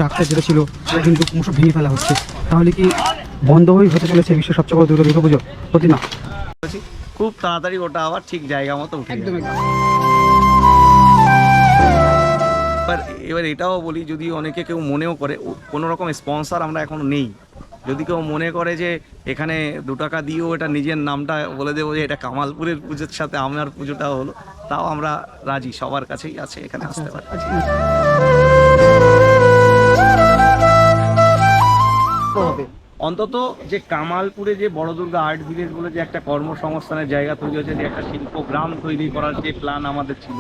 ট্রাকটা যেটা ছিল সেটা কিন্তু ক্রমশ ভেঙে ফেলা হচ্ছে। তাহলে কি বন্ধ হতে চলেছে বিশ্বের সবচেয়ে বড় দুর্গাপুজো? সত্যি না, খুব তাড়াতাড়ি ওটা আবার ঠিক জায়গা মতো উঠে একদম যাবে। এবার এটাও বলি, যদি অনেকে কেউ মনেও করে কোনো রকম স্পন্সর আমরা এখনো নেই, যদি কেউ মনে করে যে এখানে 2 টাকা দিয়েও এটা নিজের নামটা বলে দেবো যে এটা কামালপুরের পুজোর সাথে আমার পুজোটাও হলো, তাও আমরা রাজি, সবার কাছেই আছে, এখানে আসতে পারে। অন্তত যে কামালপুরে যে বড় দুর্গা আর্ট ভিলেজ বলে যে একটা কর্মসংস্থানের জায়গা তৈরি হয়েছে, যে একটা শিল্পগ্রাম তৈরি করার যে প্ল্যান আমাদের ছিল,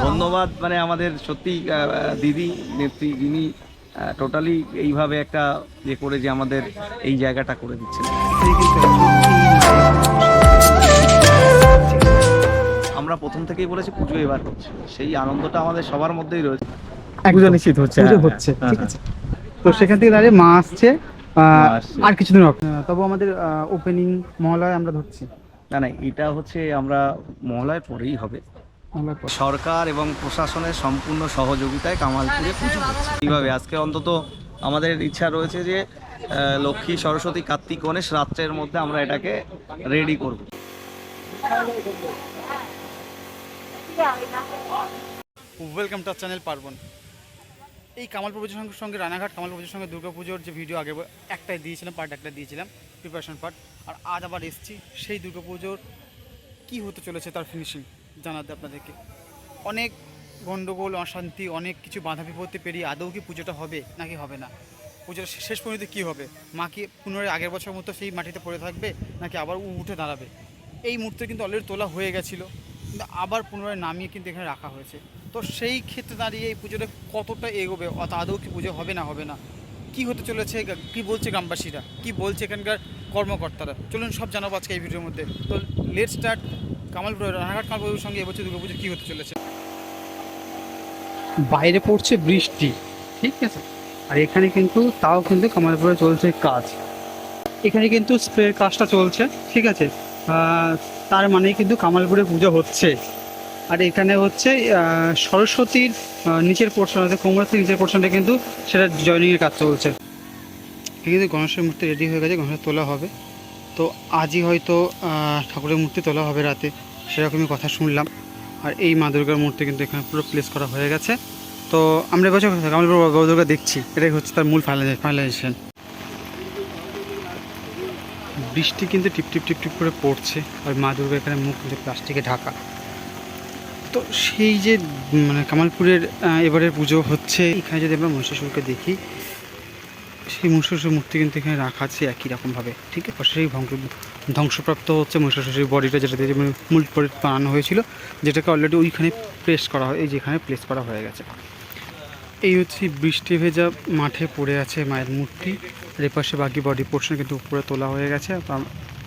ধন্যবাদ মানে আমাদের সত্যি দিদি নেত্রী, যিনি টোটালি এইভাবে একটা করে যে আমাদের এই জায়গাটা করে দিচ্ছেন। আমরা প্রথম থেকেই বলেছি পুজো এবার হচ্ছে, সেই আনন্দটা আমাদের সবার মধ্যেই রয়েছে। পুজো নিশ্চিত হচ্ছে, পুজো হচ্ছে, ঠিক আছে। তো সেখান থেকে দাঁড়িয়ে মা আসছে আর কিছুদিন, তবু আমাদের ওপেনিং মহলায় আমরা ধরছি না না, এটা হচ্ছে আমরা মহলায় পরেই হবে। সরকার এবং প্রশাসনের সম্পূর্ণ সহযোগিতায় কামালপুরে পুজো হচ্ছে এইভাবে। আজকে অন্তত আমাদের ইচ্ছা রয়েছে যে লক্ষ্মী, সরস্বতী, কার্তিক, গণেশ রাত্রের মধ্যে আমরা এটাকে রেডি করব। ওয়েলকাম টু চ্যানেল পার্বণ। এই কামালপুর পুজোর সঙ্গে রানাঘাট কামালপুর পুজোর সঙ্গে দুর্গাপুজোর যে ভিডিও আগে একটাই দিয়েছিলাম, পার্ট একটা দিয়েছিলাম, প্রিপারেশন পার্ট। আর আজ আবার এসেছি সেই দুর্গাপুজোর কী হতে চলেছে তার ফিনিশিং জানাতে আপনাদেরকে। অনেক গণ্ডগোল, অশান্তি, অনেক কিছু বাধা বিপত্তি পেরিয়ে আদৌ কি পুজোটা হবে নাকি হবে না, পুজোর শেষ পর্যন্ত কী হবে, মা কি পুনরায় আগের বছর মতো সেই মাটিতে পড়ে থাকবে নাকি আবার উঠে দাঁড়াবে। এই মুহূর্তে কিন্তু অলরেডি তোলা হয়ে গেছিলো, কিন্তু আবার পুনরায় নামিয়ে কিন্তু এখানে রাখা হয়েছে। তো সেই ক্ষেত্রে দাঁড়িয়ে এই পুজোটা কতটা এগোবে, আদৌ কি পুজো হবে না হবে না, কী হতে চলেছে, কী বলছে গ্রামবাসীরা, কী বলছে এখানকার কর্মকর্তারা, চলুন সব জানাবো আজকে এই ভিডিওর মধ্যে। তো লেট স্টার্ট। কামালপুর রানাঘাট কামালপুরের সঙ্গে এবছর দুর্গাপুজো কী হতে চলেছে। বাইরে পড়ছে বৃষ্টি, ঠিক আছে, আর এখানে কিন্তু তাও কিন্তু কামালপুরে চলছে কাজ। এখানে কিন্তু স্প্রের কাজটা চলছে, ঠিক আছে, তার মানে কিন্তু কামালপুরে পুজো হচ্ছে। আর এখানে হচ্ছে সরস্বতীর নিচের পোর্শন আছে, কোমরাস্তির নিচের পোর্শনটা কিন্তু সেটা জয়েনিংয়ের কাজ চলছে। কিন্তু গণেশের মূর্তি রেডি হয়ে গেছে, গণেশ তোলা হবে। তো আজই হয়তো ঠাকুরের মূর্তি তোলা হবে রাতে, সেরকমই কথা শুনলাম। আর এই মা দুর্গার মূর্তি কিন্তু এখানে পুরো প্লেস করা হয়ে গেছে। তো আমরা এবছর কামালপুর বাবা দুর্গা দেখছি, এটাই হচ্ছে তার মূল ফাইনালাইজেশন। বৃষ্টি কিন্তু টিপ টিপ টিপ টিপ করে পড়ছে, আর মা দুর্গা এখানে মুখ কিন্তু প্লাস্টিকে ঢাকা। তো সেই যে মানে কামালপুরের এবারের পুজো হচ্ছে, এখানে যদি আমরা মহিষাসুরকে দেখি, সেই মহিষাসুর মূর্তি কিন্তু এখানে রাখা আছে একই রকমভাবে, ঠিক আছে। সেই ধ্বংসপ্রাপ্ত হচ্ছে মহিষাসুরের বডিটা, যেটা দিয়ে মূল বডি বানানো হয়েছিল, যেটাকে অলরেডি ওইখানে প্লেস করা হয়, এই যেখানে প্লেস করা হয়ে গেছে। এই হচ্ছে বৃষ্টি ভেজা মাঠে পড়ে আছে মায়ের মূর্তি, আর এপাশে বাকি বডি পোর্শন কিন্তু উপরে তোলা হয়ে গেছে,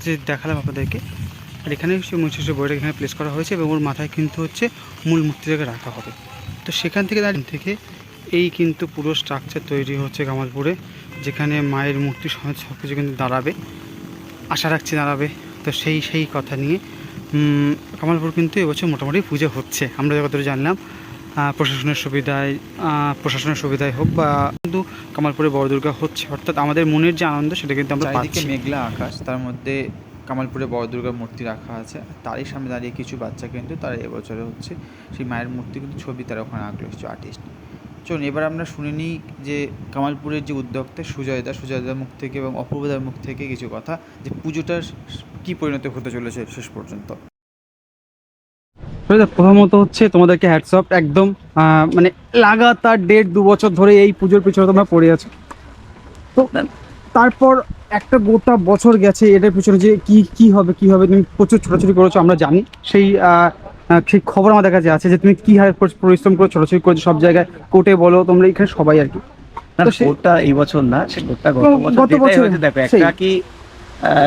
যে দেখালাম আপনাদেরকে। আর এখানে সেই মহিষাসুরের বডিটা এখানে প্লেস করা হয়েছে, এবং ওর মাথায় কিন্তু হচ্ছে মূল মূর্তিটাকে রাখা হবে। তো সেখান থেকে দাঁড়িয়ে এই কিন্তু পুরো স্ট্রাকচার তৈরি হচ্ছে কামালপুরে, যেখানে মায়ের মূর্তি সমেত সব কিছু কিন্তু দাঁড়াবে, আশা রাখছি দাঁড়াবে। তো সেই কথা নিয়ে কামালপুর কিন্তু এবছর মোটামুটি পুজো হচ্ছে, আমরা যতদূর জানলাম। প্রশাসনের সুবিধায় হোক বা কিন্তু কামালপুরে বড় দুর্গা হচ্ছে, অর্থাৎ আমাদের মনের যে আনন্দ সেটা কিন্তু আমরা পাচ্ছি। মেঘলা আকাশ, তার মধ্যে কামালপুরে বড় দুর্গার মূর্তি রাখা আছে, তারই সামনে দাঁড়িয়ে কিছু বাচ্চা কিন্তু তারা এবছরে হচ্ছে সেই মায়ের মূর্তি কিন্তু ছবি তারা ওখানে আঁকলো কিছু আর্টিস্ট। চলুন এবার আমরা শুনে নিই যে কামালপুরের যে উদ্যোক্তা সুজয়দার মুখ থেকে এবং অপূর্বদার মুখ থেকে কিছু কথা, যে পুজোটার কী পরিণতি হতে চলেছে শেষ পর্যন্ত। প্রথমত হচ্ছে তোমাদেরকে হ্যাটস অফ, একদম মানে লাগাতার 1.5-2 বছর ধরে এই পুজোর পিছনে তোমরা পড়ে আছো। তো তারপর একটা গোটা বছর গেছে এটার পিছনে, যে কি হবে তুমি প্রচুর ছোটাছুটি করেছো, আমরা জানি। সেই খবর আমাদের কাছে আছে যে তুমি কি হারে পরিশ্রম করে ছোটাছুটি করেছো সব জায়গায়, কোর্টে বলো, তোমরা এখানে সবাই আর কি। কোর্টটা এই বছর না, সে কোর্টটা গত বছর হয়েছে। দেখো একটা কি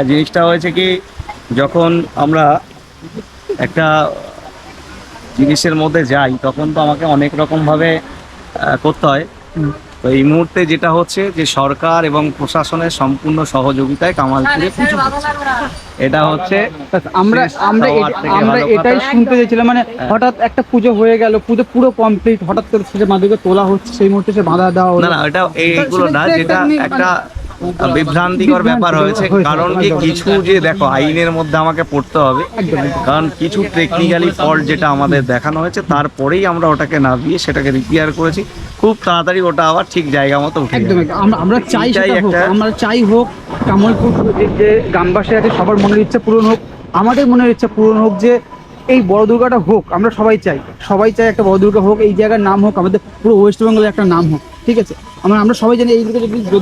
জিনিসটা হয়েছে কি, যখন আমরা একটা জিনিসের মধ্যে যাই তখন তো আমাকে অনেক রকম ভাবে করতে হয়। তো এই মুহূর্তে যেটা হচ্ছে যে সরকার এবং প্রশাসনের সম্পূর্ণ সহযোগিতায় কামালপুরে পুজো হচ্ছে। এটা হচ্ছে আমরা আমরা সবার থেকে আমরা ভালো এটাই কথা। শুনতে চাইছিলাম, মানে হঠাৎ একটা পুজো হয়ে গেল, পুজো পুরো কমপ্লিট, হঠাৎ করে সে মাদুকে তোলা হচ্ছে, সেই মুহূর্তে সে বাধা দেওয়া হলো। না না, এটা এইগুলো না, সেটা যেটা একটা একটা বিভ্রান্তিকর ব্যাপার হয়েছে। হয়েছে, কারণ কি একদম। কিছু যে দেখো আইনের মধ্যে আমাকে পড়তে হবে, কারণ কিছু টেকনিক্যালি ফল্ট যেটা আমাদের দেখানো হয়েছে তারপরেই আমরা ওটাকে নামিয়ে সেটাকে রিপেয়ার করেছি। খুব তাড়াতাড়ি ওটা আবার ঠিক জায়গা মতো উঠে একদম যাবে। একদম। আমরা চাই এইটাই সেটা হোক, একটা- আমরা চাই হোক কামালপুর যে গ্রামবাসী আছে সবার মনের ইচ্ছা পূরণ হোক, আমাদের মনের ইচ্ছা পূরণ হোক, যে এই বড় দুর্গাটা হোক। আমরা সবাই চাই একটা বড় দুর্গা হোক, এই জায়গার নাম হোক, আমাদের পুরো ওয়েস্ট বেঙ্গলের একটা নাম হোক, ঠিক আছে? আমরা সবাই জানি এই দুর্গা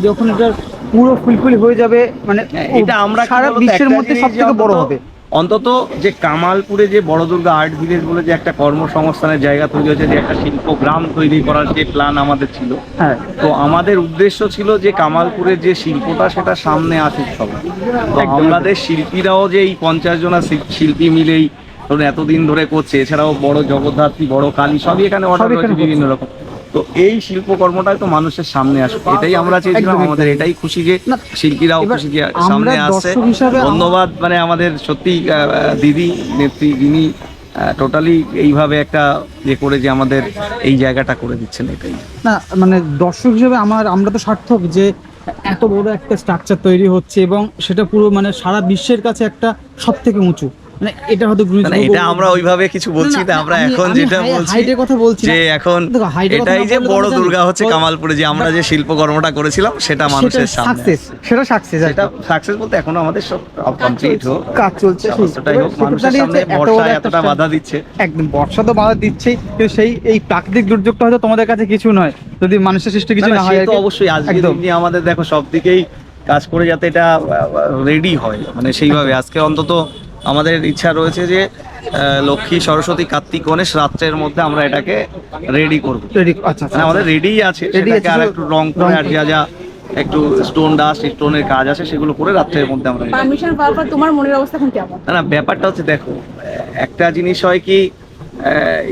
যখন এটা পুরো ফুলফিল হয়ে যাবে, মানে এটা আমরা সারা বিশ্বের মধ্যে সব থেকে বড় হবে। অন্তত যে কামালপুরে যে বড় দুর্গা আর্ট ভিলেজ বলে যে একটা কর্মসংস্থানের জায়গা তৈরি হয়েছে, যে একটা শিল্প গ্রাম তৈরি করার যে প্ল্যান আমাদের ছিল, হ্যাঁ, তো আমাদের উদ্দেশ্য ছিল যে কামালপুরের যে শিল্পটা সেটা সামনে আসুক সবাই। তো একদম। আমাদের শিল্পীরাও যে এই 50 জনা শিল্পী মিলেই ধরুন এতদিন ধরে করছে, এছাড়াও বড় জগদ্ধাত্রী, বড় কালী সবই এখানে অর্ডার সবই এখানে রয়েছে বিভিন্ন রকম। তো এই শিল্পকর্মটাই তো মানুষের সামনে আসুক, এটাই আমরা চেয়েছিলাম। একদম, আমাদের এটাই খুশি যে না, শিল্পীরাও এবার খুশি যে আমরা সামনে আসছে। দর্শক হিসাবে ধন্যবাদ, মানে আমাদের সত্যি দিদি নেত্রী যিনি টোটালি এইভাবে একটা ইয়ে করে যে আমাদের এই জায়গাটা করে দিচ্ছেন, এটাই। না মানে দর্শক হিসেবে আমরা তো সার্থক যে এত বড় একটা স্ট্রাকচার তৈরি হচ্ছে এবং সেটা পুরো মানে সারা বিশ্বের কাছে একটা সব থেকে উঁচু, মানে এটা হয়তো মানে এটা আমরা ওইভাবে কিছু বলছি না, আমরা এখন যেটা বলছি হাইটের কথা বলছি যে এখন দেখো, height এর কথা এটাই না যে বললে বড় তোমরা দুর্গা জানো। হচ্ছে কামালপুরে, যে আমরা যে শিল্পকর্মটা করেছিলাম সেটা মানুষের সামনে সাকসেস, সেটা সাকসেস, সেটা সাকসেস বলতে এখনো আমাদের সব কমপ্লিট হোক, কাজ চলছে, সমস্তটাই হোক। মানুষের সামনে বর্ষা এতটা বাধা দিচ্ছে, একদম বর্ষা তো বাধা দিচ্ছেই, কিন্তু এই প্রাকৃতিক দুর্যোগটা হয়তো তোমাদের কাছে কিছু নয়, যদি মানুষের সৃষ্টি কিছু না হয়। সে তো অবশ্যই আজকে একদম। দিনে আমাদের দেখো সব দিকেই কাজ করে যাতে এটা রেডি হয়, মানে সেইভাবে আজকে অন্তত আমাদের ইচ্ছা রয়েছে যে লক্ষ্মী, সরস্বতী, কার্তিক, গণেশ রাত্রের মধ্যে আমরা এটাকে রেডি করবো। আচ্ছা মানে আমাদের রেডিই আছে, Ready সেটাকে আছে, আর শুধু একটু রং করে রং আর যা একটু স্টোনের কাজ আছে সেগুলো করে রাত্রের মধ্যে আমরা ready করবো। পারমিশন পাওয়ার পর তোমার মনের অবস্থা এখন কেমন? না না, ব্যাপারটা হচ্ছে দেখো, একটা জিনিস হয় কি,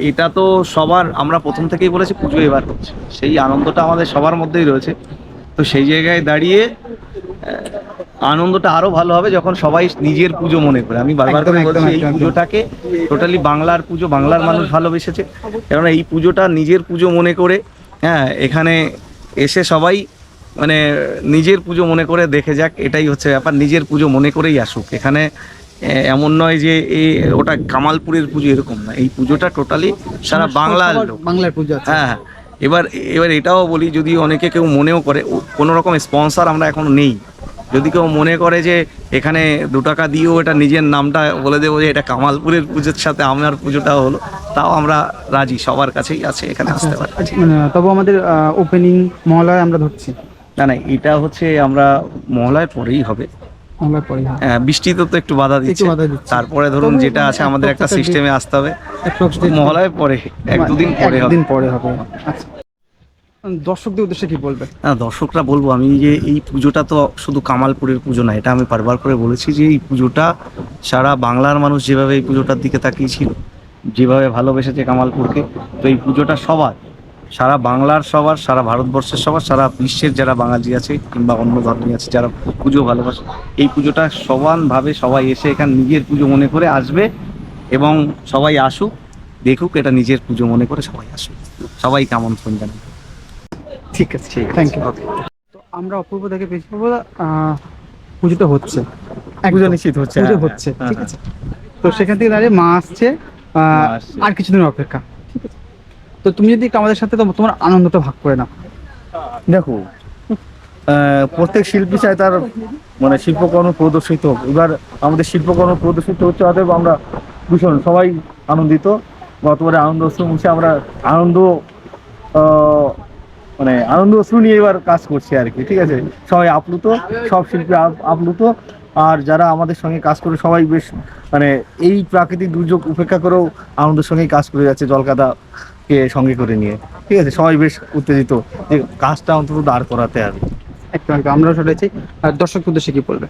এটা তো সবার, আমরা প্রথম থেকেই বলেছি পুজো এবার হচ্ছে, সেই আনন্দটা আমাদের সবার মধ্যেই রয়েছে। তো সেই জায়গায় দাঁড়িয়ে আনন্দটা আরো ভালো হবে যখন সবাই নিজের পুজো মনে করে। আমি বারবার করে একদম, বলছি এই একদম। পুজোটাকে টোটালি বাংলার পুজো, বাংলার মানুষ ভালোবেসেছে, কারণ এই পুজোটা নিজের পুজো মনে করে, হ্যাঁ, এখানে এসে সবাই মানে নিজের পুজো মনে করে দেখে যাক, এটাই হচ্ছে ব্যাপার। নিজের পুজো মনে করেই আসুক এখানে। এমন নয় যে ওটা কামালপুরের পুজো, এরকম না। এই পুজোটা টোটালি সারা বাংলার লোক। বাংলার পুজো আছে। হ্যাঁ, এবার এটাও বলি, যদি অনেকে কেউ মনেও করে, কোনো রকম স্পন্সর আমরা এখন নেই। যদি কেউ মনে করে যে এখানে 2 টাকা দিয়েও এটা নিজের নামটা বলে দেবো যে এটা কামালপুরের পুজোর সাথে আমার পুজোটাও হলো, তাও আমরা রাজি, সবার কাছেই আছে, এখানে আসতে পারে। মানে তবে আমাদের ওপেনিং মহলায় আমরা ধরছি, না না, এটা হচ্ছে আমরা মহলায় পরেই হবে। মহলায় পরে হবে। হ্যাঁ, বৃষ্টিতে তো একটু বাধা দিচ্ছে, বাধা দিচ্ছে। তারপরে ধরুন তবে যেটা আছে আমাদের একটা একটা সিস্টেমে আসতে হবে। Approx date- মহলায় পরে 1-2 দিন পরে হবে। একদিন পরে হবে। আচ্ছা, দর্শকদের উদ্দেশ্যে কি বলবে? না, দর্শকরা বলবো আমি যে এই পুজোটা তো শুধু কামালপুরের পুজো না, এটা আমি বারবার করে বলেছি যে এই পুজোটা সারা বাংলার মানুষ যেভাবে এই পুজোটার দিকে তাকিয়েছিল, যেভাবে ভালোবেসেছে কামালপুরকে, তো এই পুজোটা সবার, সারা বাংলার সবার, সারা ভারতবর্ষের সবার, সারা বিশ্বের যারা বাঙালি আছে কিংবা অন্য ধর্মী আছে যারা পুজো ভালোবাসে, এই পুজোটা সমানভাবে সবাই এসে এখানে নিজের পুজো মনে করে আসবে, এবং সবাই আসুক, দেখুক, এটা নিজের পুজো মনে করে সবাই আসুক, সবাইকে আমন্ত্রণ জানাই। ঠিক আছে, থ্যাংক ইউ। তো আমরা অপূর্ব দেখে পেয়েছি পুজোটা হচ্ছে, পুজো নিশ্চিত হচ্ছে, পুজো হ্যাঁ, হচ্ছে, হ্যাঁ, ঠিক আছে। তো সেখান থেকে দাঁড়িয়ে মা আসছে, আসছে। আর কিছুদিন অপেক্ষা, ঠিক আছে। তো তুমি যদি একটু আমাদের সাথে তোমার আনন্দটা ভাগ করে নাও। দেখো, প্রত্যেক শিল্পী চায় তার মানে শিল্পকর্ম প্রদর্শিত হোক। এবার আমাদের শিল্পকর্ম প্রদর্শিত হচ্ছে, অতএব আমরা ভীষণ সবাই আনন্দিত। গতবারে আনন্দ অশ্রু মুছে আমরা মানে আনন্দ অশ্রু নিয়ে এবার কাজ করছি আর কি, ঠিক আছে। সবাই আপ্লুত, সব শিল্পী আপ্লুত, আর যারা আমাদের সঙ্গে কাজ করে সবাই বেশ মানে এই প্রাকৃতিক দুর্যোগ উপেক্ষা করেও আনন্দের সঙ্গেই কাজ করে যাচ্ছে, জলকাদাকে সঙ্গে করে নিয়ে, ঠিক আছে। সবাই বেশ উত্তেজিত যে কাজটা অন্তত দাঁড় করাতে হবে। একদম আমরাও সেটাই চাই। আর দর্শকদের উদ্দেশ্যে কি বলবে?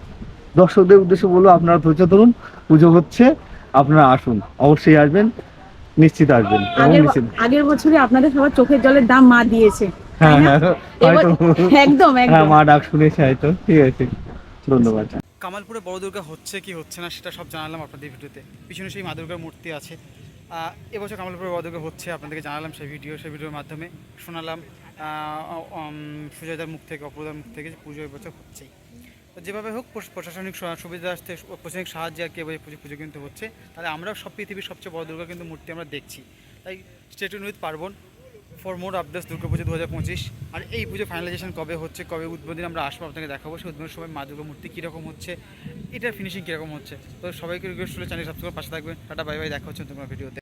দর্শকদের উদ্দেশ্যে বলবো, আপনারা ধৈর্য ধরুন, পুজো হচ্ছে, আপনারা আসুন, অবশ্যই আসবেন, নিশ্চিত আসবেন এবং নিশ্চিত। আগের বছরে আপনাদের সবার চোখের জলের দাম মা দিয়েছে, হ্যাঁ তাই না? হ্যাঁ এবার হয়তো একদম হ্যাঁ একদম মা ডাক শুনেছে হয়তো, ঠিক আছে, ধন্যবাদ। কামালপুরে বড় দুর্গা হচ্ছে কি হচ্ছে না সেটা সব জানালাম আপনাদের ভিডিওতে। পিছনে সেই মা দুর্গার মূর্তি আছে। এবছর কামালপুরে বড় দুর্গা হচ্ছে, আপনাদেরকে জানালাম সেই ভিডিওর মাধ্যমে শোনালাম সুজয়দার মুখ থেকে, অপরদার মুখ থেকে যে পুজো এবছর হচ্ছেই। তো যেভাবে হোক প্রশাসনিক সুবিধা আসতে, প্রশাসনিক সাহায্যে আর কি এবার পুজো কিন্তু হচ্ছে। তাহলে আমরাও সব পৃথিবীর সবচেয়ে বড় দুর্গা কিন্তু মূর্তি আমরা দেখছি। তাই স্টে টিউন উইথ পার্বণ ফর মোর আপডেটস দুর্গা পুজো 2025। আর এই পুজো ফাইনালাইজেশন কবে হচ্ছে, কবে উদ্বোধন আমরা আসবো আপনাকে দেখাবো। সেই উদ্বোধনের সময় মা দুর্গা মূর্তি কীরকম হচ্ছে, এটার ফিনিশিং কীরকম হচ্ছে। তো সবাইকে রিকোয়েস্ট করলে চ্যানেল সাবস্ক্রাইব পাশে থাকবেন। টাটা বাই বাই, দেখা হচ্ছে তোমার ভিডিওতে।